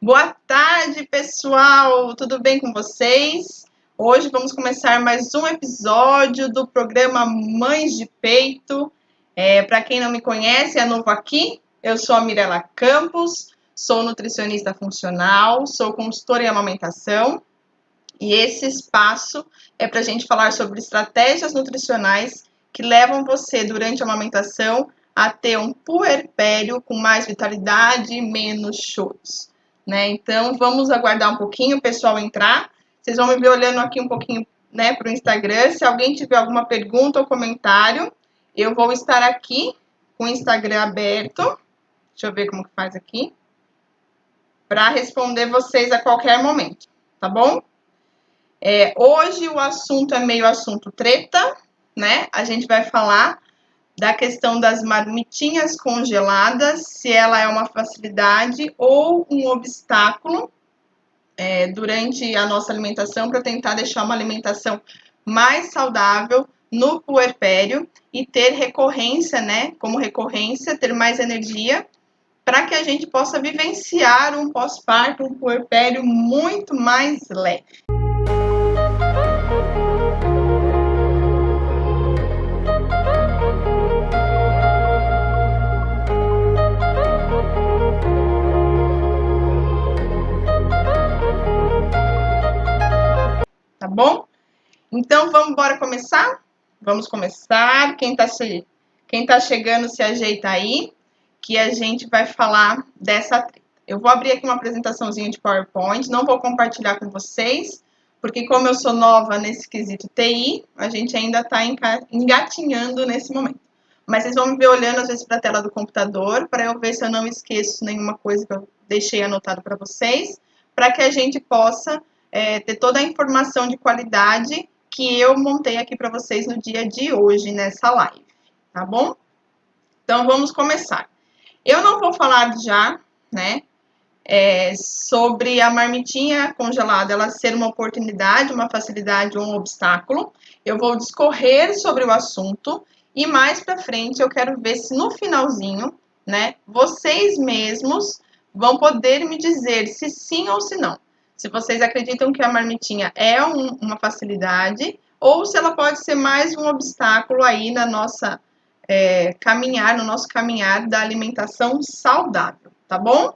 Boa tarde, pessoal! Tudo bem com vocês? Hoje vamos começar mais um episódio do programa Mães de Peito. Para quem não me conhece, é novo aqui, eu sou a Mirela Campos, sou nutricionista funcional, sou consultora em amamentação e esse espaço é para a gente falar sobre estratégias nutricionais que levam você, durante a amamentação, a ter um puerpério com mais vitalidade e menos choros. Né? Então, vamos aguardar um pouquinho o pessoal entrar. Vocês vão me ver olhando aqui um pouquinho, né, para o Instagram. Se alguém tiver alguma pergunta ou comentário, eu vou estar aqui com o Instagram aberto. Deixa eu ver como que faz aqui. Para responder vocês a qualquer momento, tá bom? Hoje o assunto é meio assunto treta, né? A gente vai falar da questão das marmitinhas congeladas, se ela é uma facilidade ou um obstáculo durante a nossa alimentação, para tentar deixar uma alimentação mais saudável no puerpério e ter recorrência, né? Como recorrência, ter mais energia, para que a gente possa vivenciar um pós-parto, um puerpério muito mais leve. Tá bom? Então, vamos embora começar? Vamos começar. Quem tá chegando, se ajeita aí, que a gente vai falar dessa treta. Eu vou abrir aqui uma apresentaçãozinha de PowerPoint, não vou compartilhar com vocês, porque como eu sou nova nesse quesito TI, a gente ainda está engatinhando nesse momento. Mas vocês vão me ver olhando, às vezes, para a tela do computador, para eu ver se eu não esqueço nenhuma coisa que eu deixei anotado para vocês, para que a gente possa ter toda a informação de qualidade que eu montei aqui para vocês no dia de hoje, nessa live, tá bom? Então, vamos começar. Eu não vou falar já, né, sobre a marmitinha congelada, ela ser uma oportunidade, uma facilidade ou um obstáculo. Eu vou discorrer sobre o assunto e mais para frente eu quero ver se no finalzinho, né, vocês mesmos vão poder me dizer se sim ou se não. Se vocês acreditam que a marmitinha é uma facilidade ou se ela pode ser mais um obstáculo aí na nossa no nosso caminhar da alimentação saudável, tá bom?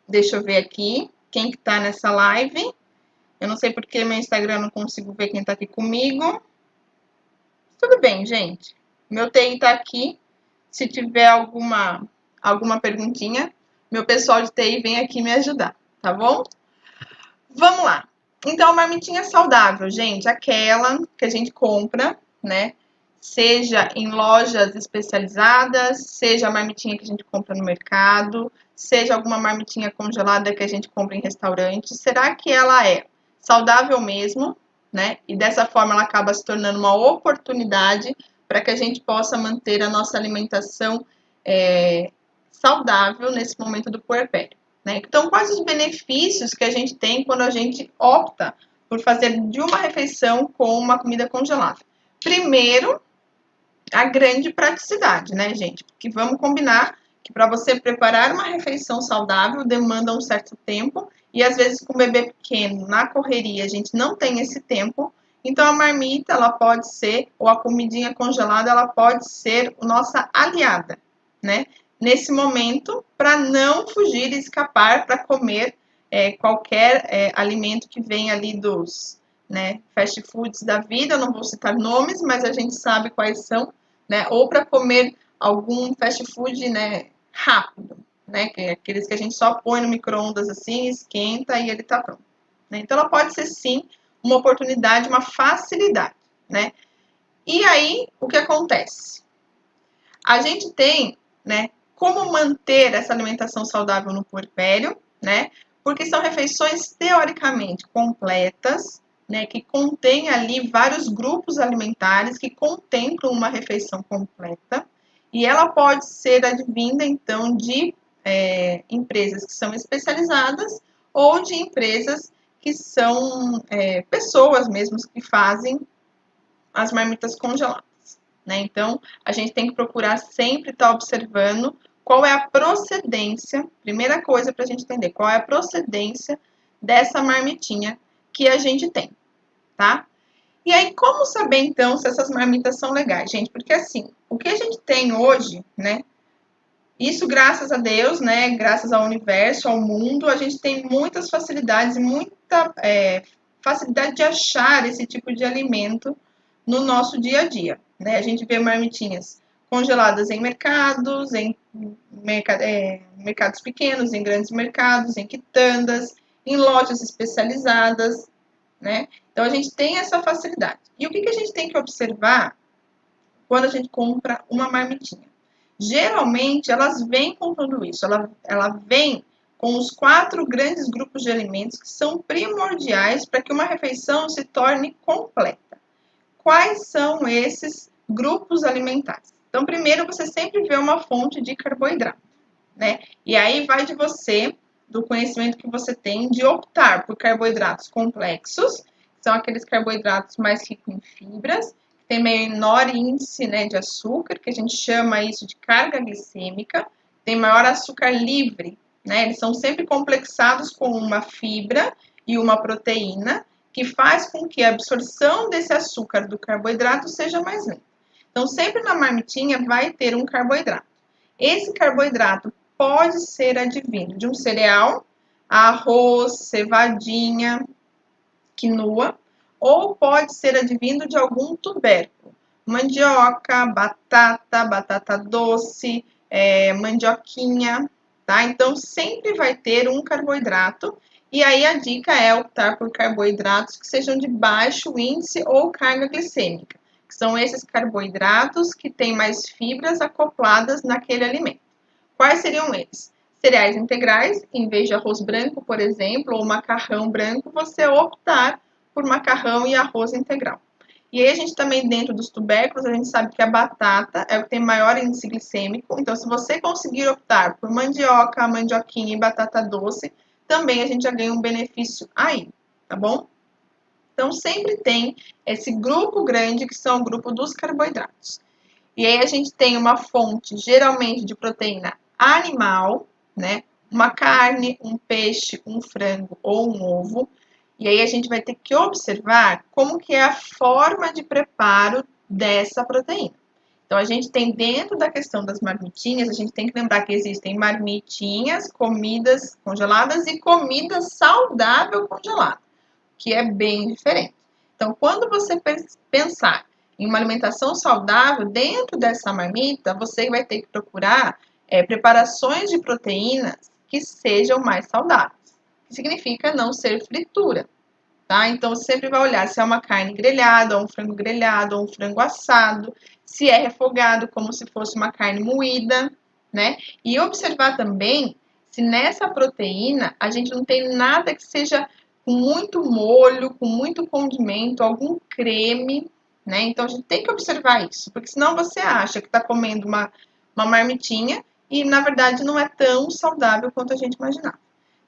Deixa eu ver aqui quem que tá nessa live. Eu não sei porque meu Instagram eu não consigo ver quem tá aqui comigo. Tudo bem, gente. Meu TI tá aqui. Se tiver alguma perguntinha, meu pessoal de TI vem aqui me ajudar, tá bom? Vamos lá. Então, a marmitinha saudável, gente, aquela que a gente compra, né? Seja em lojas especializadas, seja a marmitinha que a gente compra no mercado, seja alguma marmitinha congelada que a gente compra em restaurante. Será que ela é saudável mesmo, né? E dessa forma ela acaba se tornando uma oportunidade para que a gente possa manter a nossa alimentação saudável nesse momento do puerpério. Né? Então, quais os benefícios que a gente tem quando a gente opta por fazer de uma refeição com uma comida congelada? Primeiro, a grande praticidade, né, gente? Porque vamos combinar que para você preparar uma refeição saudável demanda um certo tempo e às vezes com o bebê pequeno, na correria, a gente não tem esse tempo. Então, a marmita, ela pode ser, ou a comidinha congelada, ela pode ser nossa aliada, né? Nesse momento, para não fugir e escapar para comer qualquer alimento que vem ali dos fast foods da vida. Eu não vou citar nomes, mas a gente sabe quais são, né? Ou para comer algum fast food, né, rápido, né? Que é aqueles que a gente só põe no micro-ondas assim, esquenta e ele tá pronto. Né? Então, ela pode ser sim uma oportunidade, uma facilidade, né? E aí, o que acontece? A gente tem, né, como manter essa alimentação saudável no puerpério, né? Porque são refeições teoricamente completas, né, que contém ali vários grupos alimentares que contemplam uma refeição completa, e ela pode ser advinda, então, de empresas que são especializadas ou de empresas que são pessoas mesmo que fazem as marmitas congeladas. Né? Então, a gente tem que procurar sempre estar observando qual é a procedência, primeira coisa para a gente entender, qual é a procedência dessa marmitinha que a gente tem, tá? E aí, como saber, então, se essas marmitas são legais? Gente, porque assim, o que a gente tem hoje, né? Isso graças a Deus, né? Graças ao universo, ao mundo, a gente tem muitas facilidades e muita facilidade de achar esse tipo de alimento no nosso dia a dia, né? A gente vê marmitinhas congeladas em mercados, em mercados pequenos, em grandes mercados, em quitandas, em lojas especializadas, né? Então a gente tem essa facilidade. E o que a gente tem que observar quando a gente compra uma marmitinha? Geralmente elas vêm com tudo isso, ela vem com os 4 grandes grupos de alimentos que são primordiais para que uma refeição se torne completa. Quais são esses grupos alimentares? Então, primeiro você sempre vê uma fonte de carboidrato, né? E aí vai de você, do conhecimento que você tem, de optar por carboidratos complexos, que são aqueles carboidratos mais ricos em fibras, que tem menor índice, né, de açúcar, que a gente chama isso de carga glicêmica, tem maior açúcar livre, né? Eles são sempre complexados com uma fibra e uma proteína, que faz com que a absorção desse açúcar do carboidrato seja mais lenta. Então, sempre na marmitinha vai ter um carboidrato. Esse carboidrato pode ser advindo de um cereal, arroz, cevadinha, quinoa, ou pode ser advindo de algum tubérculo, mandioca, batata doce, mandioquinha, tá? Então, sempre vai ter um carboidrato, e aí a dica é optar por carboidratos que sejam de baixo índice ou carga glicêmica, que são esses carboidratos que têm mais fibras acopladas naquele alimento. Quais seriam eles? Cereais integrais, em vez de arroz branco, por exemplo, ou macarrão branco, você optar por macarrão e arroz integral. E aí a gente também, dentro dos tubérculos, a gente sabe que a batata é o que tem maior índice glicêmico. Então, se você conseguir optar por mandioca, mandioquinha e batata doce, também a gente já ganha um benefício aí, tá bom? Então, sempre tem esse grupo grande, que são o grupo dos carboidratos. E aí a gente tem uma fonte, geralmente, de proteína animal, né? Uma carne, um peixe, um frango ou um ovo. E aí a gente vai ter que observar como que é a forma de preparo dessa proteína. Então, a gente tem dentro da questão das marmitinhas, a gente tem que lembrar que existem marmitinhas, comidas congeladas e comida saudável congelada, que é bem diferente. Então, quando você pensar em uma alimentação saudável, dentro dessa marmita, você vai ter que procurar preparações de proteínas que sejam mais saudáveis, que significa não ser fritura, tá? Então, você sempre vai olhar se é uma carne grelhada, ou um frango grelhado, ou um frango assado, se é refogado como se fosse uma carne moída, né? E observar também se nessa proteína a gente não tem nada que seja com muito molho, com muito condimento, algum creme, né? Então, a gente tem que observar isso, porque senão você acha que está comendo uma marmitinha e, na verdade, não é tão saudável quanto a gente imaginava.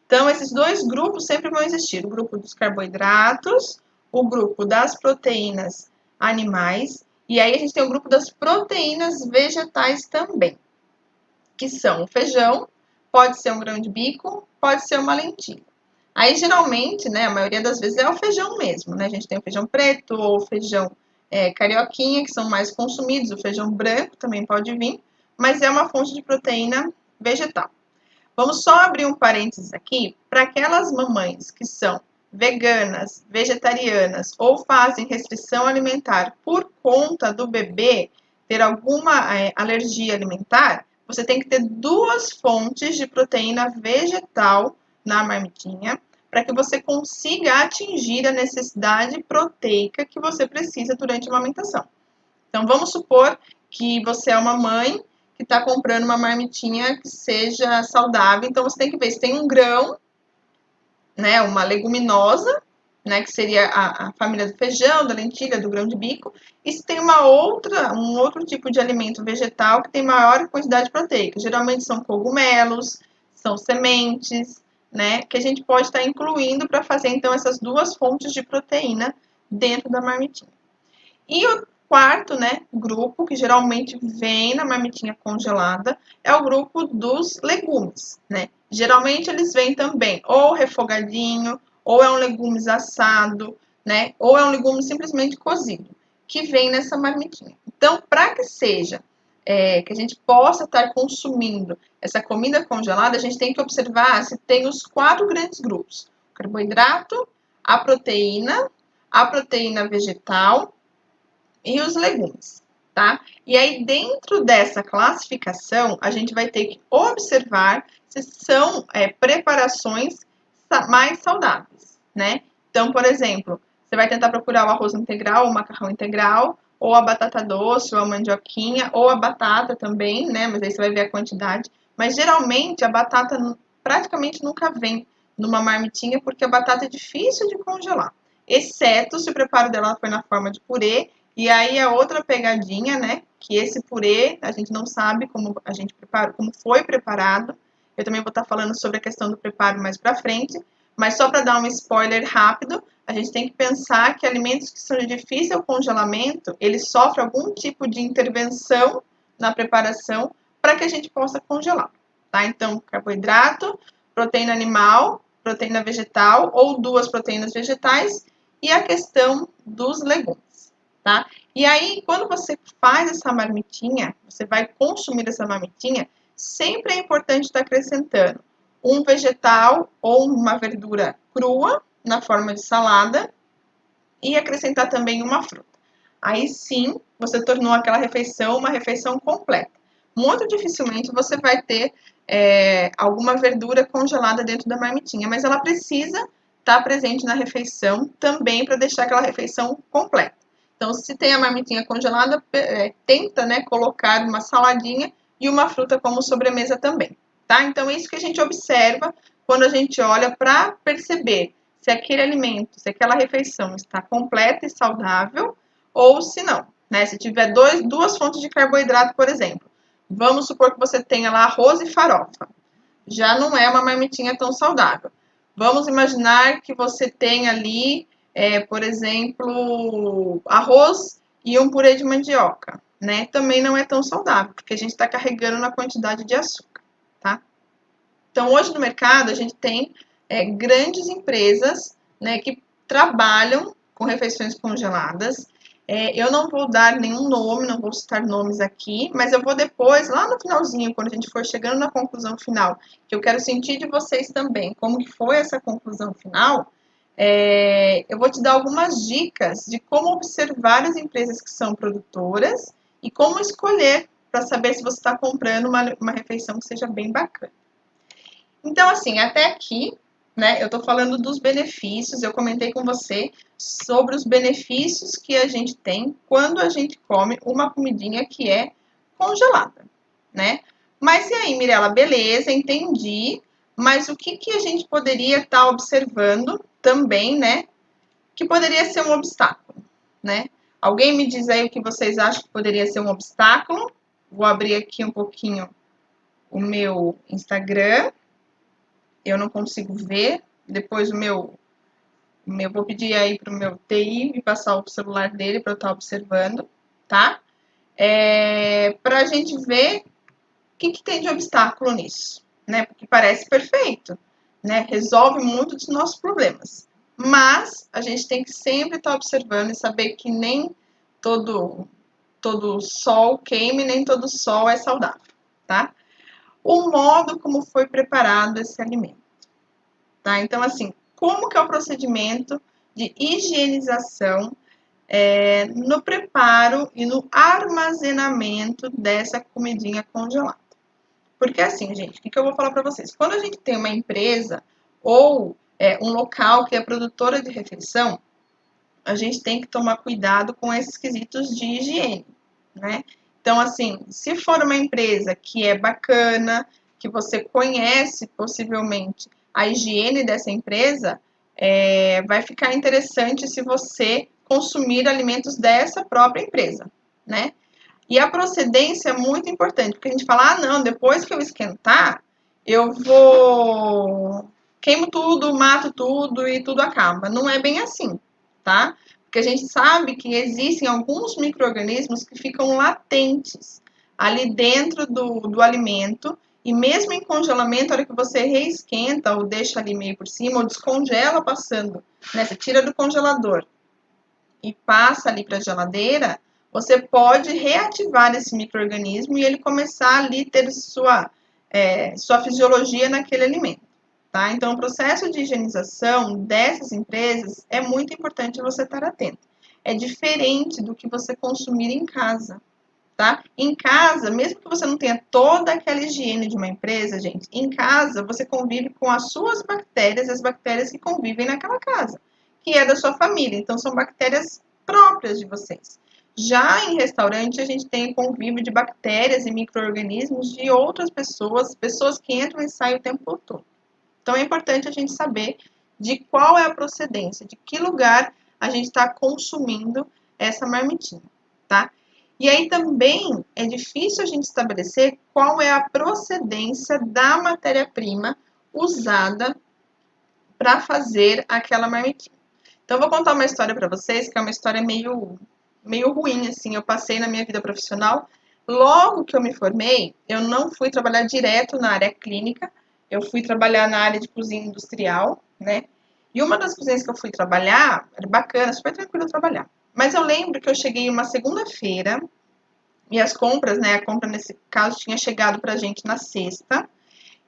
Então, esses 2 grupos sempre vão existir, o grupo dos carboidratos, o grupo das proteínas animais, e aí a gente tem o grupo das proteínas vegetais também, que são o feijão, pode ser um grão de bico, pode ser uma lentilha. Aí, geralmente, né, a maioria das vezes é o feijão mesmo, né? A gente tem o feijão preto ou o feijão carioquinha, que são mais consumidos, o feijão branco também pode vir, mas é uma fonte de proteína vegetal. Vamos só abrir um parênteses aqui para aquelas mamães que são veganas, vegetarianas ou fazem restrição alimentar por conta do bebê ter alguma alergia alimentar. Você tem que ter 2 fontes de proteína vegetal na marmitinha para que você consiga atingir a necessidade proteica que você precisa durante a amamentação. Então, vamos supor que você é uma mãe que está comprando uma marmitinha que seja saudável. Então, você tem que ver se tem um grão, né, uma leguminosa, né, que seria a família do feijão, da lentilha, do grão de bico, e se tem um outro tipo de alimento vegetal que tem maior quantidade proteica. Geralmente são cogumelos, são sementes, né, que a gente pode estar incluindo para fazer, então, essas 2 fontes de proteína dentro da marmitinha. E quarto, né, grupo, que geralmente vem na marmitinha congelada, é o grupo dos legumes, né? Geralmente eles vêm também ou refogadinho, ou é um legumes assado, né? Ou é um legume simplesmente cozido, que vem nessa marmitinha. Então, para que seja, que a gente possa estar consumindo essa comida congelada, a gente tem que observar se tem os 4 grandes grupos: o carboidrato, a proteína vegetal e os legumes, tá? E aí, dentro dessa classificação, a gente vai ter que observar se são preparações mais saudáveis, né? Então, por exemplo, você vai tentar procurar o arroz integral, o macarrão integral, ou a batata doce, ou a mandioquinha, ou a batata também, né? Mas aí você vai ver a quantidade. Mas geralmente a batata praticamente nunca vem numa marmitinha, porque a batata é difícil de congelar, exceto se o preparo dela for na forma de purê. E aí é outra pegadinha, né? Que esse purê a gente não sabe como a gente prepara, como foi preparado. Eu também vou estar falando sobre a questão do preparo mais para frente, mas só para dar um spoiler rápido, a gente tem que pensar que alimentos que são de difícil congelamento, eles sofrem algum tipo de intervenção na preparação para que a gente possa congelar, tá? Então, carboidrato, proteína animal, proteína vegetal ou 2 proteínas vegetais e a questão dos legumes, tá? E aí, quando você faz essa marmitinha, você vai consumir essa marmitinha, sempre é importante estar acrescentando um vegetal ou uma verdura crua na forma de salada e acrescentar também uma fruta. Aí sim, você tornou aquela refeição uma refeição completa. Muito dificilmente você vai ter alguma verdura congelada dentro da marmitinha, mas ela precisa estar presente na refeição também para deixar aquela refeição completa. Então, se tem a marmitinha congelada, tenta, né, colocar uma saladinha e uma fruta como sobremesa também, tá? Então, é isso que a gente observa quando a gente olha para perceber se aquele alimento, se aquela refeição está completa e saudável ou se não, né? Se tiver duas fontes de carboidrato, por exemplo, vamos supor que você tenha lá arroz e farofa, já não é uma marmitinha tão saudável. Vamos imaginar que você tenha ali, por exemplo, arroz e um purê de mandioca, né? Também não é tão saudável, porque a gente está carregando na quantidade de açúcar, tá? Então, hoje no mercado, a gente tem grandes empresas, né, que trabalham com refeições congeladas. Eu não vou dar nenhum nome, não vou citar nomes aqui, mas eu vou depois, lá no finalzinho, quando a gente for chegando na conclusão final, que eu quero sentir de vocês também, como que foi essa conclusão final, eu vou te dar algumas dicas de como observar as empresas que são produtoras e como escolher para saber se você está comprando uma refeição que seja bem bacana. Então, assim, até aqui, né, eu tô falando dos benefícios, eu comentei com você sobre os benefícios que a gente tem quando a gente come uma comidinha que é congelada, né? Mas e aí, Mirella, beleza, entendi, mas o que que a gente poderia estar observando também, né, que poderia ser um obstáculo, né? Alguém me diz aí o que vocês acham que poderia ser um obstáculo? Vou abrir aqui um pouquinho o meu Instagram. Eu não consigo ver. Depois vou pedir aí para o meu TI me passar o celular dele para eu estar observando, tá? Para a gente ver o que tem de obstáculo nisso, né? Porque parece perfeito, né? Resolve muito dos nossos problemas. Mas a gente tem que sempre estar observando e saber que nem todo sol queime, nem todo sol é saudável, tá? O modo como foi preparado esse alimento. Tá? Então, assim, como que é o procedimento de higienização no preparo e no armazenamento dessa comidinha congelada? Porque assim, gente, o que eu vou falar para vocês? Quando a gente tem uma empresa ou um local que é produtora de refeição, a gente tem que tomar cuidado com esses quesitos de higiene, né? Então, assim, se for uma empresa que é bacana, que você conhece possivelmente a higiene dessa empresa, vai ficar interessante se você consumir alimentos dessa própria empresa, né? E a procedência é muito importante, porque a gente fala, não, depois que eu esquentar, eu queimo tudo, mato tudo e tudo acaba. Não é bem assim, tá? Porque a gente sabe que existem alguns micro-organismos que ficam latentes ali dentro do alimento, e mesmo em congelamento, a hora que você reesquenta ou deixa ali meio por cima, ou descongela passando, né? Você tira do congelador e passa ali para a geladeira, você pode reativar esse micro-organismo e ele começar ali a ter sua fisiologia naquele alimento. Tá? Então, o processo de higienização dessas empresas é muito importante você estar atento. É diferente do que você consumir em casa. Tá? Em casa, mesmo que você não tenha toda aquela higiene de uma empresa, gente, em casa você convive com as suas bactérias, as bactérias que convivem naquela casa, que é da sua família. Então, são bactérias próprias de vocês. Já em restaurante, a gente tem convívio de bactérias e micro-organismos de outras pessoas, pessoas que entram e saem o tempo todo. Então, é importante a gente saber de qual é a procedência, de que lugar a gente está consumindo essa marmitinha, tá? E aí também é difícil a gente estabelecer qual é a procedência da matéria-prima usada para fazer aquela marmitinha. Então, eu vou contar uma história para vocês, que é uma história meio ruim, assim, eu passei na minha vida profissional. Logo que eu me formei, eu não fui trabalhar direto na área clínica, eu fui trabalhar na área de cozinha industrial, né? E uma das cozinhas que eu fui trabalhar, era bacana, super tranquilo trabalhar. Mas eu lembro que eu cheguei uma segunda-feira, e as compras, né? A compra nesse caso tinha chegado pra gente na sexta.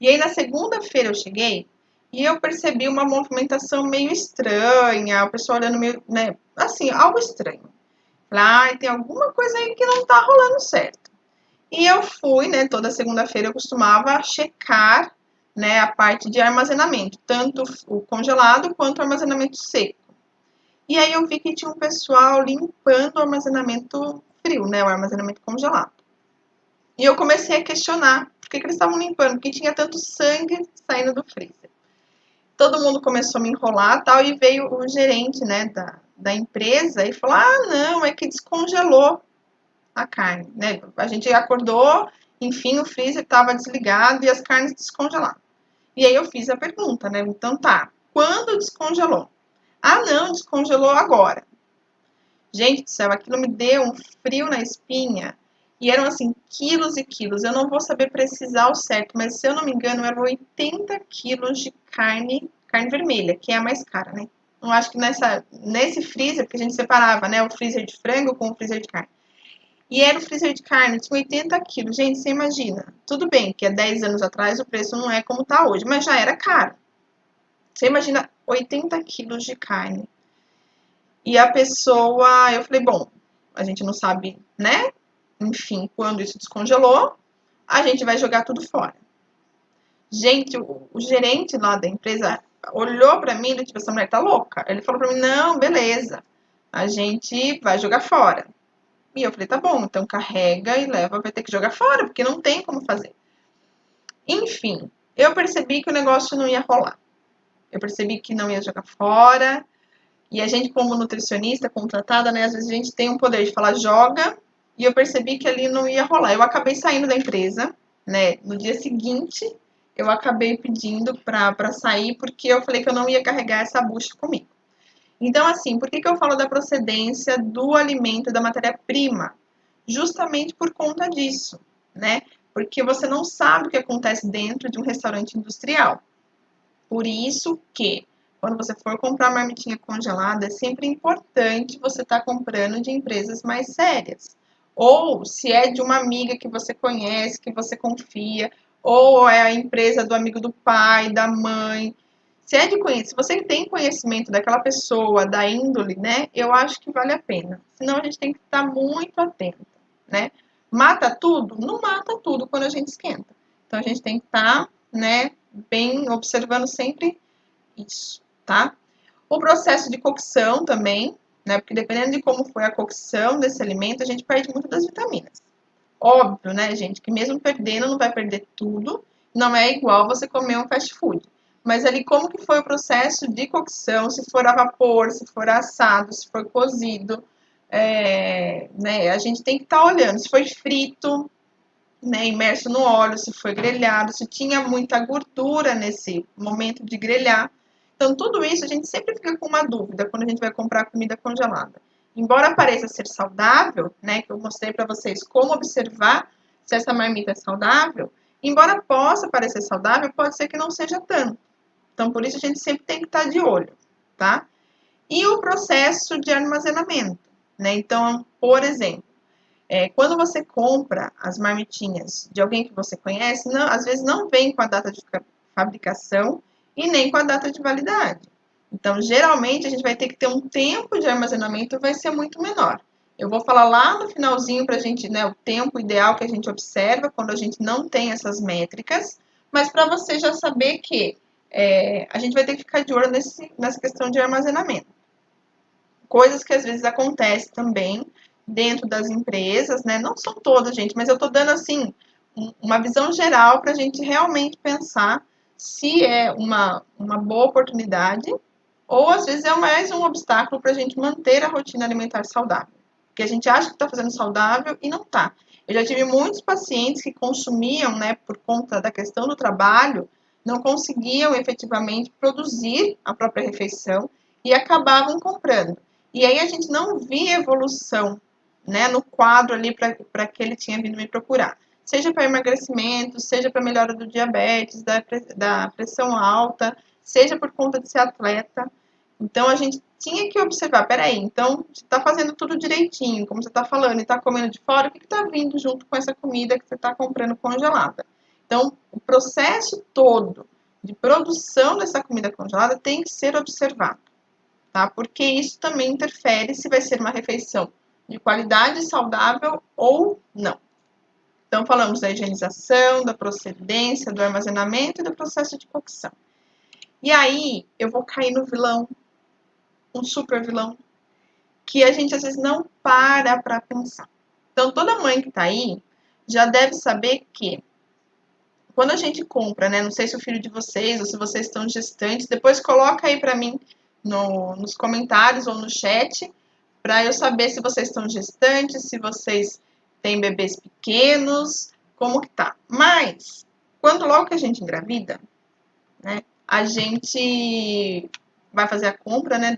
E aí na segunda-feira eu cheguei e eu percebi uma movimentação meio estranha, o pessoal olhando meio, né? Assim, algo estranho. Falei, tem alguma coisa aí que não tá rolando certo. E eu fui, né? Toda segunda-feira eu costumava checar, né? A parte de armazenamento, tanto o congelado quanto o armazenamento seco. E aí eu vi que tinha um pessoal limpando o armazenamento frio, né? O armazenamento congelado. E eu comecei a questionar por que eles estavam limpando, porque tinha tanto sangue saindo do freezer. Todo mundo começou a me enrolar tal, e veio o gerente, né, da empresa e falou: ah, não, é que descongelou a carne, né? A gente acordou, enfim, o freezer estava desligado e as carnes descongelaram. E aí eu fiz a pergunta, né? Então tá, quando descongelou? Ah, não, descongelou agora. Gente do céu, aquilo me deu um frio na espinha. E eram assim, quilos e quilos. Eu não vou saber precisar o certo, mas se eu não me engano, eram 80 quilos de carne vermelha, que é a mais cara, né? Eu acho que nesse freezer, porque a gente separava, né? O freezer de frango com o freezer de carne. E era o freezer de carne, tinha 80 quilos. Gente, você imagina. Tudo bem que há 10 anos atrás o preço não é como está hoje, mas já era caro. Você imagina 80 quilos de carne. E a pessoa, eu falei, bom, a gente não sabe, né? Enfim, quando isso descongelou, a gente vai jogar tudo fora. Gente, o gerente lá da empresa olhou pra mim e tipo, essa mulher tá louca. Ele falou pra mim, não, beleza, a gente vai jogar fora. E eu falei, tá bom, então carrega e leva, vai ter que jogar fora, porque não tem como fazer. Enfim, eu percebi que o negócio não ia rolar. Eu percebi que não ia jogar fora. E a gente, como nutricionista contratada, né, às vezes a gente tem um poder de falar joga, e eu percebi que ali não ia rolar. Eu acabei saindo da empresa, né? No dia seguinte, eu acabei pedindo para sair, porque eu falei que eu não ia carregar essa bucha comigo. Então, assim, por que eu falo da procedência do alimento, da matéria-prima? Justamente por conta disso, né? Porque você não sabe o que acontece dentro de um restaurante industrial. Por isso que, quando você for comprar marmitinha congelada, é sempre importante você estar comprando de empresas mais sérias. Ou se é de uma amiga que você conhece, que você confia, ou é a empresa do amigo do pai, da mãe. Se você tem conhecimento daquela pessoa, da índole, né? Eu acho que vale a pena. Senão a gente tem que estar muito atento, né? Mata tudo? Não mata tudo quando a gente esquenta. Então a gente tem que estar, né, bem observando sempre isso, tá? O processo de cocção também, né? Porque dependendo de como foi a cocção desse alimento, a gente perde muito das vitaminas. Óbvio, né, gente, que mesmo perdendo, não vai perder tudo. Não é igual você comer um fast food. Mas ali, como que foi o processo de cocção, se for a vapor, se for assado, se for cozido, né, a gente tem que estar olhando. Se foi frito, né, imerso no óleo, se foi grelhado, se tinha muita gordura nesse momento de grelhar. Então, tudo isso a gente sempre fica com uma dúvida quando a gente vai comprar comida congelada. Embora pareça ser saudável, né, que eu mostrei para vocês como observar se essa marmita é saudável, embora possa parecer saudável, pode ser que não seja tanto. Então, por isso a gente sempre tem que estar de olho, tá? E o processo de armazenamento, né? Então, por exemplo, quando você compra as marmitinhas de alguém que você conhece, não, às vezes não vem com a data de fabricação e nem com a data de validade. Então, geralmente, a gente vai ter que ter um tempo de armazenamento vai ser muito menor. Eu vou falar lá no finalzinho para a gente, né, o tempo ideal que a gente observa quando a gente não tem essas métricas, mas para você já saber que a gente vai ter que ficar de olho nessa questão de armazenamento. Coisas que às vezes acontecem também dentro das empresas, né? Não são todas, gente, mas eu estou dando assim uma visão geral para a gente realmente pensar se é uma boa oportunidade ou às vezes é mais um obstáculo para a gente manter a rotina alimentar saudável. Porque a gente acha que está fazendo saudável e não está. Eu já tive muitos pacientes que consumiam, né, por conta da questão do trabalho, não conseguiam efetivamente produzir a própria refeição e acabavam comprando. E aí a gente não via evolução, né, no quadro ali para que ele tinha vindo me procurar. Seja para emagrecimento, seja para melhora do diabetes, da pressão alta, seja por conta de ser atleta. Então a gente tinha que observar, peraí, então você está fazendo tudo direitinho, como você está falando, e está comendo de fora, o que está vindo junto com essa comida que você está comprando congelada? Então, o processo todo de produção dessa comida congelada tem que ser observado, tá? Porque isso também interfere se vai ser uma refeição de qualidade saudável ou não. Então, falamos da higienização, da procedência, do armazenamento e do processo de cocção. E aí, eu vou cair no vilão, um super vilão, que a gente às vezes não para pensar. Então, toda mãe que tá aí já deve saber que quando a gente compra, né? Não sei se o filho de vocês ou se vocês estão gestantes, depois coloca aí para mim nos comentários ou no chat, para eu saber se vocês estão gestantes, se vocês têm bebês pequenos, como que tá. Mas, quando logo que a gente engravida, né? A gente vai fazer a compra, né,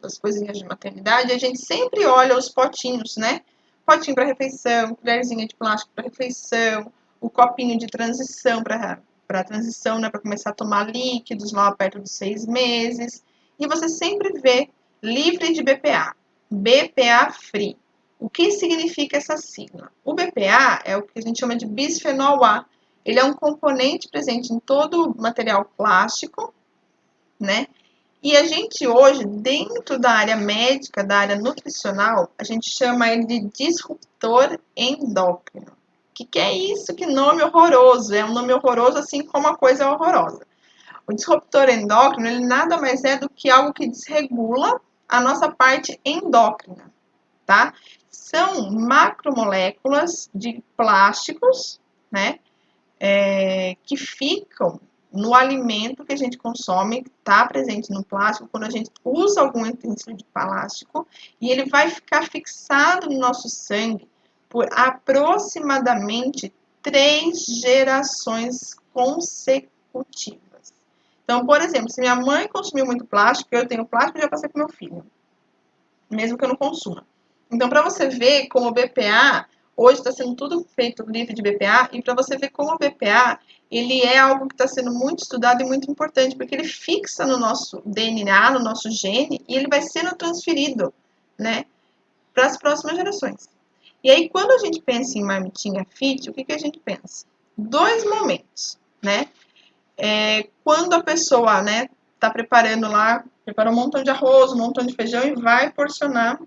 das coisinhas de maternidade, a gente sempre olha os potinhos, né? Potinho para refeição, colherzinha de plástico para refeição, o copinho de transição para transição, né, para começar a tomar líquidos lá perto dos 6 meses. E você sempre vê livre de BPA, BPA free. O que significa essa sigla? O BPA é o que a gente chama de bisfenol A. Ele é um componente presente em todo o material plástico, né? E a gente hoje, dentro da área médica, da área nutricional, a gente chama ele de disruptor endócrino. O que é isso? Que nome horroroso! É um nome horroroso, assim como a coisa é horrorosa. O disruptor endócrino, ele nada mais é do que algo que desregula a nossa parte endócrina, tá? São macromoléculas de plásticos, né? Que ficam no alimento que a gente consome, que está presente no plástico, quando a gente usa algum utensílio de plástico, e ele vai ficar fixado no nosso sangue por aproximadamente 3 gerações consecutivas. Então, por exemplo, se minha mãe consumiu muito plástico, eu tenho plástico, eu já passei para meu filho, mesmo que eu não consuma. Então, para você ver como o BPA, hoje está sendo tudo feito livre de BPA, e para você ver como o BPA, ele é algo que está sendo muito estudado e muito importante, porque ele fixa no nosso DNA, no nosso gene, e ele vai sendo transferido, né, para as próximas gerações. E aí, quando a gente pensa em marmitinha fit, o que a gente pensa? 2 momentos, né? Quando a pessoa, né, está preparando lá, prepara um montão de arroz, um montão de feijão e vai porcionar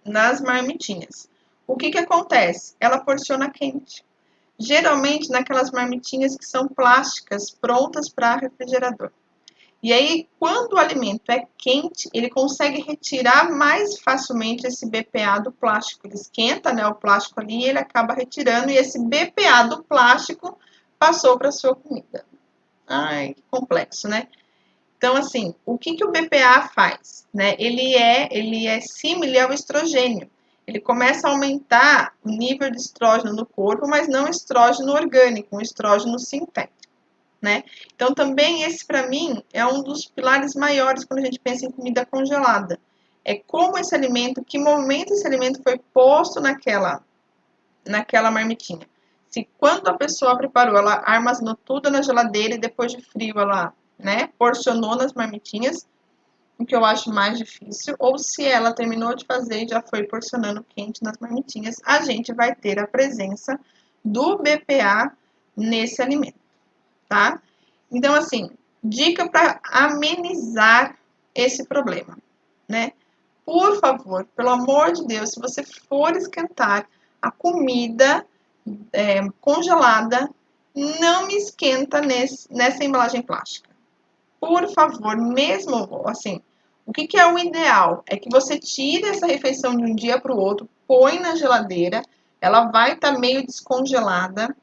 nas marmitinhas. O que acontece? Ela porciona quente. Geralmente naquelas marmitinhas que são plásticas, prontas para refrigerador. E aí, quando o alimento é quente, ele consegue retirar mais facilmente esse BPA do plástico. Ele esquenta, né, o plástico ali e ele acaba retirando, e esse BPA do plástico passou para a sua comida. Ai, que complexo, né? Então, assim, o que o BPA faz? Né? Ele é similar ao estrogênio. Ele começa a aumentar o nível de estrógeno no corpo, mas não estrógeno orgânico, um estrógeno sintético. né? Então, também esse, para mim, é um dos pilares maiores quando a gente pensa em comida congelada. É como esse alimento, que momento esse alimento foi posto naquela marmitinha. Se quando a pessoa preparou, ela armazenou tudo na geladeira e depois de frio ela, né, porcionou nas marmitinhas, o que eu acho mais difícil, ou se ela terminou de fazer e já foi porcionando quente nas marmitinhas, a gente vai ter a presença do BPA nesse alimento, tá? Então, assim, dica para amenizar esse problema, né? Por favor, pelo amor de Deus, se você for esquentar a comida congelada, não me esquenta nessa embalagem plástica. Por favor, mesmo assim, o que é o ideal? É que você tire essa refeição de um dia para o outro, põe na geladeira, ela vai estar meio descongelada,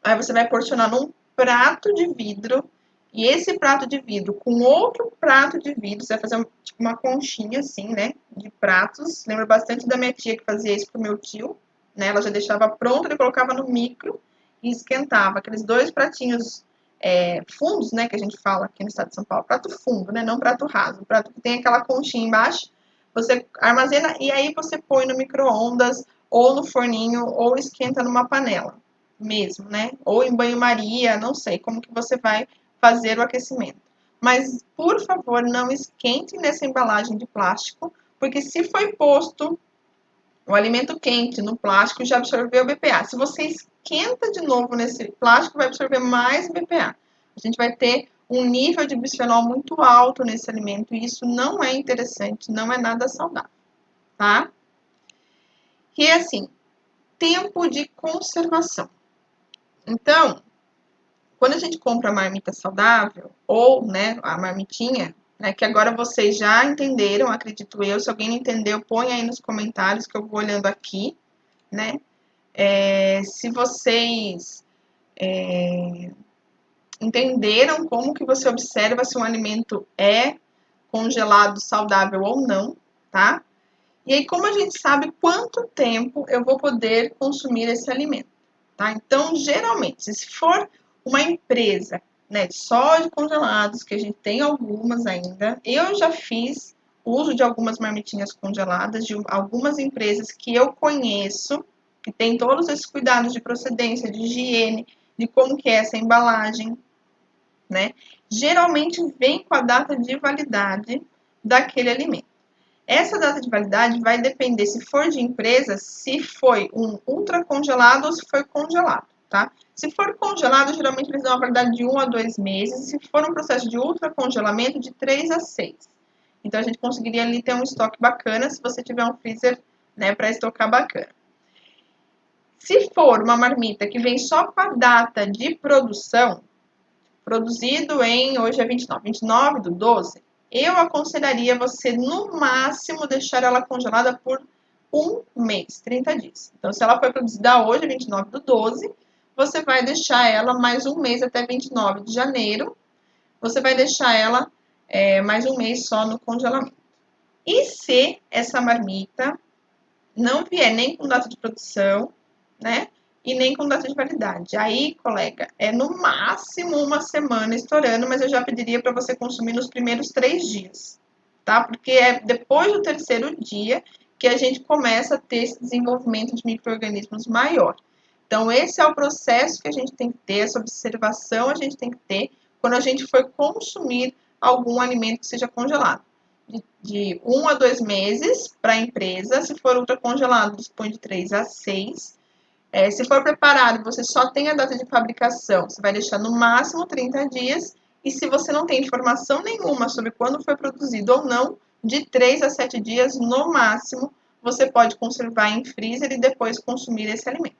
aí você vai porcionar num prato de vidro, e esse prato de vidro com outro prato de vidro, você vai fazer tipo uma conchinha assim, né, de pratos. Lembra bastante da minha tia que fazia isso pro meu tio, né, ela já deixava pronto, ele colocava no micro e esquentava. Aqueles dois pratinhos fundos, né, que a gente fala aqui no estado de São Paulo, prato fundo, né, não prato raso, prato que tem aquela conchinha embaixo, você armazena e aí você põe no micro-ondas ou no forninho ou esquenta numa panela mesmo, né? Ou em banho-maria, não sei como que você vai fazer o aquecimento. Mas, por favor, não esquente nessa embalagem de plástico, porque se foi posto o alimento quente no plástico, já absorveu BPA. Se você esquenta de novo nesse plástico, vai absorver mais BPA. A gente vai ter um nível de bisfenol muito alto nesse alimento e isso não é interessante, não é nada saudável, tá? E é assim, tempo de conservação. Então, quando a gente compra a marmita saudável, ou, né, a marmitinha, né, que agora vocês já entenderam, acredito eu, se alguém não entendeu, põe aí nos comentários que eu vou olhando aqui, né, se vocês entenderam como que você observa se um alimento é congelado saudável ou não, tá? E aí, como a gente sabe quanto tempo eu vou poder consumir esse alimento, tá? Então, geralmente, se for uma empresa, né, só de congelados, que a gente tem algumas ainda, eu já fiz uso de algumas marmitinhas congeladas de algumas empresas que eu conheço, que tem todos esses cuidados de procedência, de higiene, de como que é essa embalagem, né? Geralmente vem com a data de validade daquele alimento. Essa data de validade vai depender, se for de empresa, se foi um ultra congelado ou se foi congelado, tá? Se for congelado, geralmente eles dão uma validade de 1 a 2 meses. Se for um processo de ultra congelamento, de 3 a 6. Então, a gente conseguiria ali ter um estoque bacana se você tiver um freezer, né, para estocar bacana. Se for uma marmita que vem só com a data de produção, produzido em, hoje é 29 do 12, eu aconselharia você, no máximo, deixar ela congelada por um mês, 30 dias. Então, se ela foi produzida hoje, 29 do 12, você vai deixar ela mais um mês até 29 de janeiro. Você vai deixar ela mais um mês só no congelamento. E se essa marmita não vier nem com data de produção, né? E nem com data de validade. Aí, colega, é no máximo uma semana estourando, mas eu já pediria para você consumir nos primeiros 3 dias, tá? Porque é depois do terceiro dia que a gente começa a ter esse desenvolvimento de micro-organismos maior. Então, esse é o processo que a gente tem que ter, essa observação a gente tem que ter quando a gente for consumir algum alimento que seja congelado. De 1 a 2 meses para a empresa, se for ultracongelado, dispõe de 3 a 6. Se for preparado, você só tem a data de fabricação, você vai deixar no máximo 30 dias. E se você não tem informação nenhuma sobre quando foi produzido ou não, de 3 a 7 dias no máximo, você pode conservar em freezer e depois consumir esse alimento,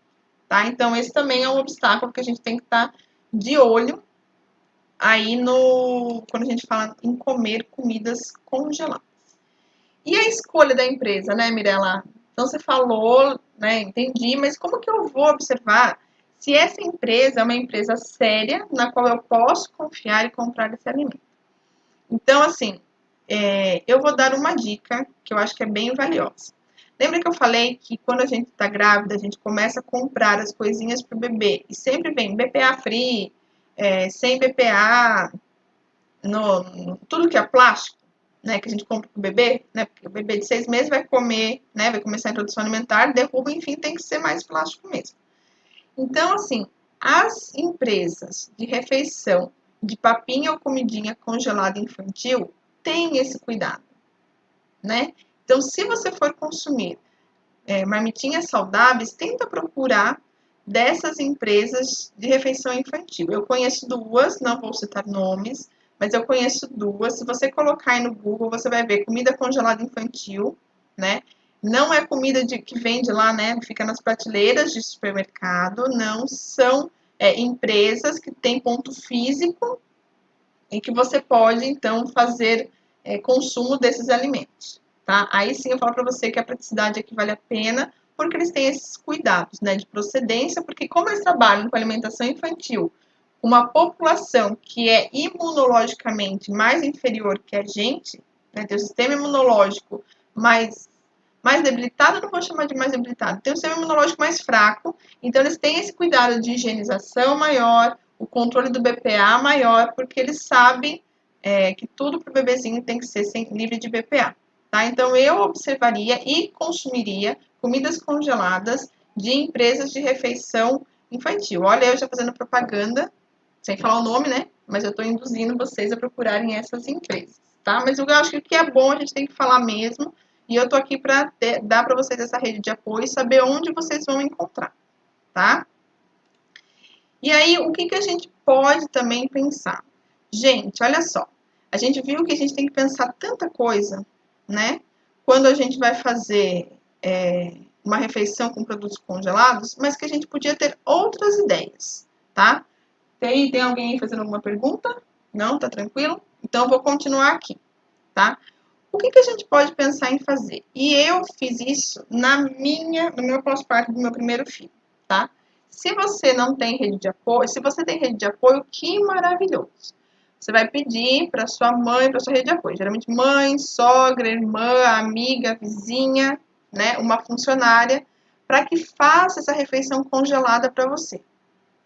tá? Então, esse também é um obstáculo que a gente tem que estar de olho aí quando a gente fala em comer comidas congeladas. E a escolha da empresa, né, Mirella? Então, você falou, né, entendi, mas como que eu vou observar se essa empresa é uma empresa séria, na qual eu posso confiar e comprar esse alimento? Então, assim, eu vou dar uma dica que eu acho que é bem valiosa. Lembra que eu falei que quando a gente está grávida, a gente começa a comprar as coisinhas para o bebê e sempre vem BPA free, sem BPA, tudo que é plástico, né, que a gente compra pro bebê, né, porque o bebê de 6 meses vai comer, né, vai começar a introdução alimentar, derruba, enfim, tem que ser mais plástico mesmo. Então, assim, as empresas de refeição de papinha ou comidinha congelada infantil têm esse cuidado, né? Então, se você for consumir marmitinhas saudáveis, tenta procurar dessas empresas de refeição infantil. Eu conheço duas, não vou citar nomes, mas eu conheço duas. Se você colocar aí no Google, você vai ver comida congelada infantil, né? Não é comida que vende lá, né? Fica nas prateleiras de supermercado, não são empresas que têm ponto físico em que você pode, então, fazer consumo desses alimentos, tá? Aí sim eu falo para você que a praticidade aqui vale a pena, porque eles têm esses cuidados, né, de procedência, porque como eles trabalham com alimentação infantil, uma população que é imunologicamente mais inferior que a gente, né, tem o sistema imunológico mais debilitado, não vou chamar de mais debilitado, tem o sistema imunológico mais fraco, então eles têm esse cuidado de higienização maior, o controle do BPA maior, porque eles sabem que tudo para o bebezinho tem que ser livre de BPA. Tá? Então, eu observaria e consumiria comidas congeladas de empresas de refeição infantil. Olha, eu já fazendo propaganda, sem falar o nome, né? Mas eu estou induzindo vocês a procurarem essas empresas, tá? Mas eu acho que o que é bom a gente tem que falar mesmo, e eu estou aqui para dar para vocês essa rede de apoio e saber onde vocês vão encontrar, tá? E aí, o que a gente pode também pensar? Gente, olha só, a gente viu que a gente tem que pensar tanta coisa, né? Quando a gente vai fazer uma refeição com produtos congelados, mas que a gente podia ter outras ideias, tá? Tem alguém aí fazendo alguma pergunta? Não? Tá tranquilo? Então, eu vou continuar aqui, tá? O que a gente pode pensar em fazer? E eu fiz isso no meu pós-parto do meu primeiro filho, tá? Se você não tem rede de apoio, se você tem rede de apoio, que maravilhoso. Você vai pedir para sua mãe, para sua rede de apoio. Geralmente mãe, sogra, irmã, amiga, vizinha, né? Uma funcionária, para que faça essa refeição congelada para você,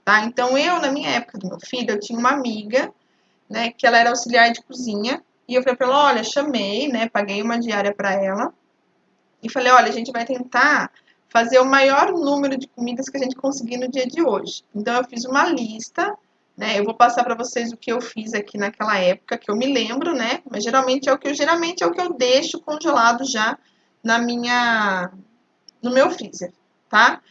tá? Então, na minha época do meu filho, eu tinha uma amiga, né, que ela era auxiliar de cozinha, e eu falei para ela, olha, chamei, né, paguei uma diária para ela, e falei, olha, a gente vai tentar fazer o maior número de comidas que a gente conseguir no dia de hoje. Então, eu fiz uma lista, né, eu vou passar para vocês o que eu fiz aqui naquela época, que eu me lembro, né, mas geralmente é o que eu deixo congelado já no meu freezer, tá?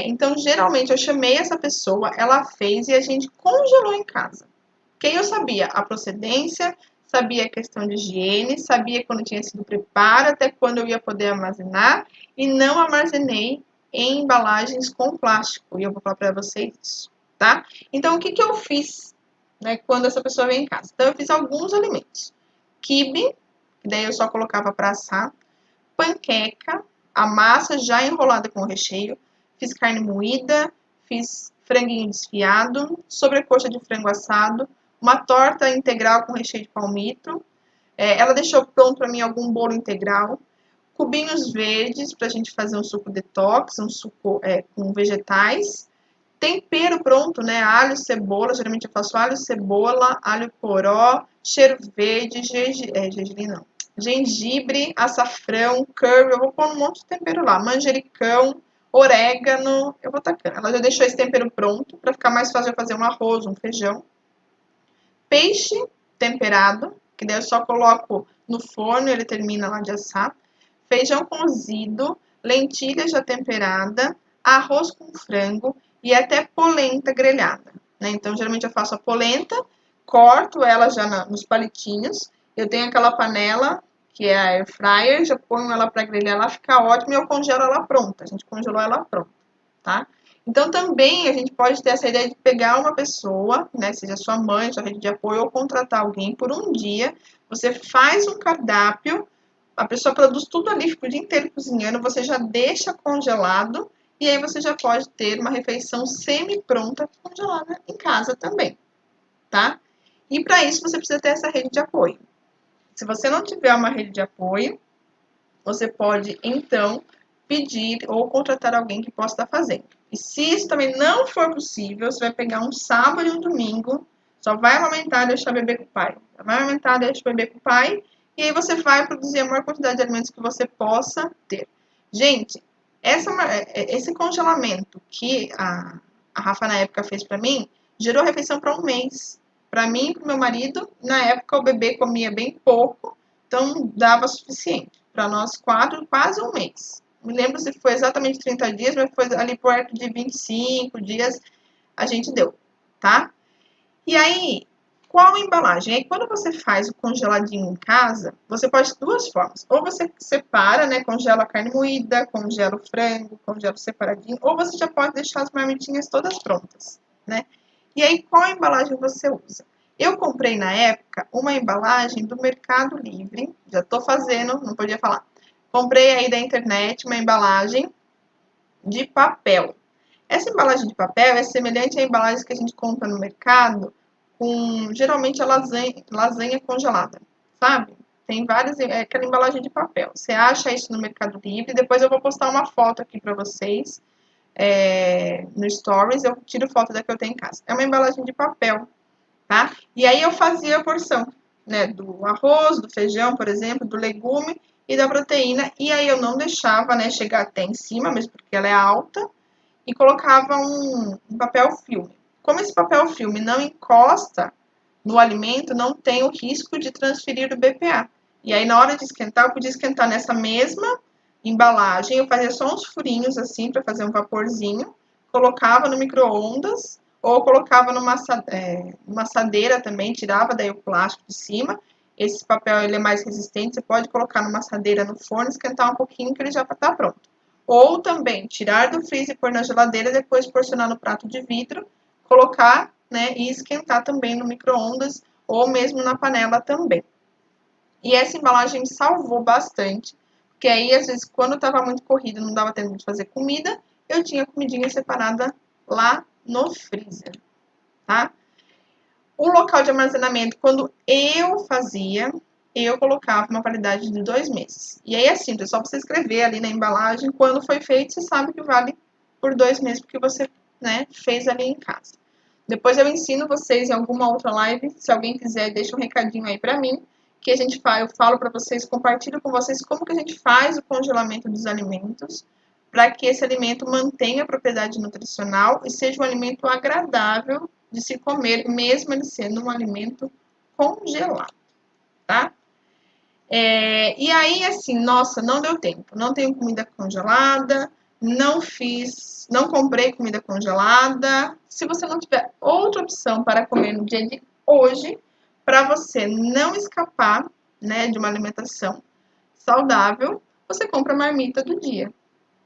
Então, geralmente, eu chamei essa pessoa, ela fez e a gente congelou em casa. Porque eu sabia a procedência, sabia a questão de higiene, sabia quando tinha sido preparo, até quando eu ia poder armazenar, e não armazenei em embalagens com plástico. E eu vou falar para vocês isso, tá? Então, o que eu fiz, né, quando essa pessoa veio em casa? Então, eu fiz alguns alimentos. Quibe, que daí eu só colocava para assar. Panqueca, a massa já enrolada com o recheio. Fiz carne moída, fiz franguinho desfiado, sobrecoxa de frango assado, uma torta integral com recheio de palmito. Ela deixou pronto para mim algum bolo integral, cubinhos verdes para a gente fazer um suco detox, um suco com vegetais. Tempero pronto, né? Alho, cebola, geralmente eu faço alho, cebola, alho poró, cheiro verde, gergelim não. Gengibre, açafrão, curry, eu vou pôr um monte de tempero lá, manjericão, orégano, eu vou tacando. Ela já deixou esse tempero pronto, para ficar mais fácil eu fazer um arroz, um feijão. Peixe temperado, que daí eu só coloco no forno e ele termina lá de assar. Feijão cozido, lentilha já temperada, arroz com frango e até polenta grelhada, né? Então, geralmente eu faço a polenta, corto ela já nos palitinhos. Eu tenho aquela panela, que é a air fryer, já ponho ela para grelhar, ela fica ótima e eu congelo ela pronta. A gente congelou ela pronta, tá? Então, também a gente pode ter essa ideia de pegar uma pessoa, né, seja sua mãe, sua rede de apoio, ou contratar alguém por um dia. Você faz um cardápio, a pessoa produz tudo ali, fica o dia inteiro cozinhando, você já deixa congelado, e aí você já pode ter uma refeição semi-pronta congelada em casa também, tá? E para isso você precisa ter essa rede de apoio. Se você não tiver uma rede de apoio, você pode, então, pedir ou contratar alguém que possa estar fazendo. E se isso também não for possível, você vai pegar um sábado e um domingo, só vai amamentar e deixar o bebê com o pai. Vai amamentar, deixa o bebê com o pai, e aí você vai produzir a maior quantidade de alimentos que você possa ter. Gente, esse congelamento que a Rafa na época fez para mim, gerou refeição para um mês. Para mim e para o meu marido, na época o bebê comia bem pouco, então dava suficiente. Para nós quatro, quase um mês. Não me lembro se foi exatamente 30 dias, mas foi ali perto de 25 dias a gente deu, tá? E aí, qual a embalagem? Aí, quando você faz o congeladinho em casa, você pode de duas formas. Ou você separa, né? Congela a carne moída, congela o frango, congela separadinho. Ou você já pode deixar as marmitinhas todas prontas, né? E aí, qual embalagem você usa? Eu comprei na época uma embalagem do Mercado Livre. Já tô fazendo, não podia falar. Comprei aí da internet uma embalagem de papel. Essa embalagem de papel é semelhante à embalagem que a gente compra no mercado, com geralmente a lasanha congelada, sabe? Tem várias, aquela embalagem de papel. Você acha isso no Mercado Livre, depois eu vou postar uma foto aqui para vocês, no Stories, eu tiro foto da que eu tenho em casa. É uma embalagem de papel, tá? E aí eu fazia a porção, né, do arroz, do feijão, por exemplo, do legume e da proteína, e aí eu não deixava, né, chegar até em cima, mesmo porque ela é alta, e colocava um papel filme. Como esse papel filme não encosta no alimento, não tem o risco de transferir o BPA. E aí, na hora de esquentar, eu podia esquentar nessa mesma embalagem, eu fazia só uns furinhos assim para fazer um vaporzinho, colocava no micro-ondas ou colocava numa assadeira também, tirava daí o plástico de cima. Esse papel ele é mais resistente, você pode colocar numa assadeira no forno, esquentar um pouquinho que ele já está pronto. Ou também tirar do freezer e pôr na geladeira, depois porcionar no prato de vidro, colocar, né, e esquentar também no micro-ondas ou mesmo na panela também. E essa embalagem me salvou bastante, porque aí às vezes quando eu estava muito corrida, não dava tempo de fazer comida, eu tinha comidinha separada lá no freezer, tá? O local de armazenamento, quando eu fazia, eu colocava uma validade de 2 meses. E aí é simples, é só você escrever ali na embalagem quando foi feito, você sabe que vale por 2 meses, porque você, né, fez ali em casa. Depois eu ensino vocês em alguma outra live, se alguém quiser, deixa um recadinho aí pra mim, que a gente fala, eu falo para vocês, compartilho com vocês como que a gente faz o congelamento dos alimentos, para que esse alimento mantenha a propriedade nutricional e seja um alimento agradável de se comer, mesmo ele sendo um alimento congelado, tá? E aí, assim, nossa, não deu tempo. Não tenho comida congelada, não comprei comida congelada. Se você não tiver outra opção para comer no dia de hoje, para você não escapar, né, de uma alimentação saudável, você compra a marmita do dia,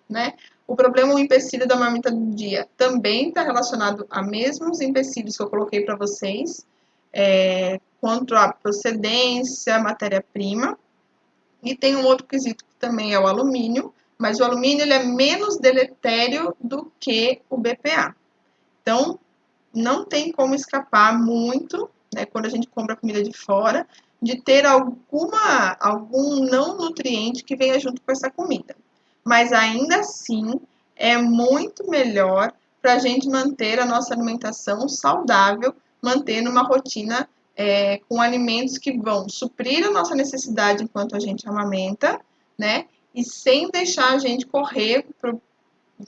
né? O problema, o empecilho da marmita do dia também está relacionado a mesmos empecilhos que eu coloquei para vocês, quanto à procedência, matéria-prima. E tem um outro quesito que também é o alumínio, mas o alumínio ele é menos deletério do que o BPA. Então, não tem como escapar muito, né, quando a gente compra comida de fora, de ter algum não nutriente que venha junto com essa comida. Mas ainda assim, é muito melhor para a gente manter a nossa alimentação saudável, mantendo uma rotina com alimentos que vão suprir a nossa necessidade enquanto a gente amamenta, né? E sem deixar a gente correr para o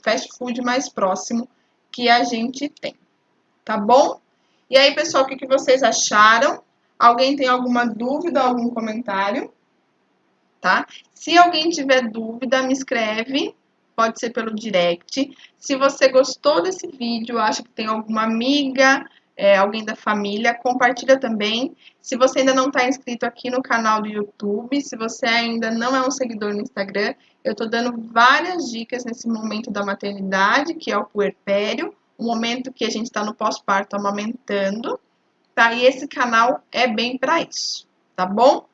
fast food mais próximo que a gente tem, tá bom? E aí, pessoal, o que vocês acharam? Alguém tem alguma dúvida, algum comentário? Tá? Se alguém tiver dúvida, me escreve, pode ser pelo direct. Se você gostou desse vídeo, acha que tem alguma amiga, alguém da família, compartilha também. Se você ainda não está inscrito aqui no canal do YouTube, se você ainda não é um seguidor no Instagram, eu estou dando várias dicas nesse momento da maternidade, que é o puerpério, o momento que a gente está no pós-parto amamentando, tá? E esse canal é bem para isso, tá bom?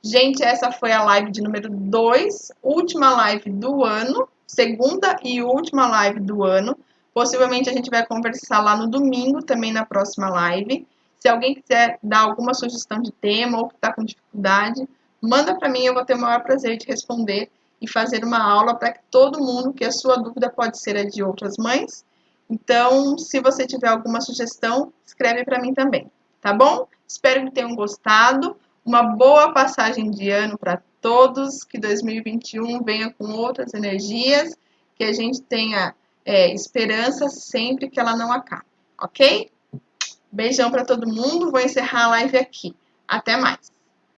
Gente, essa foi a live de número 2, última live do ano, segunda e última live do ano. Possivelmente a gente vai conversar lá no domingo, também na próxima live. Se alguém quiser dar alguma sugestão de tema ou que está com dificuldade, manda para mim, eu vou ter o maior prazer de responder e fazer uma aula para que todo mundo, que a sua dúvida pode ser a de outras mães, Então, se você tiver alguma sugestão, escreve para mim também, tá bom? Espero que tenham gostado. Uma boa passagem de ano para todos, que 2021 venha com outras energias, que a gente tenha esperança sempre que ela não acabe, ok? Beijão para todo mundo, vou encerrar a live aqui. Até mais!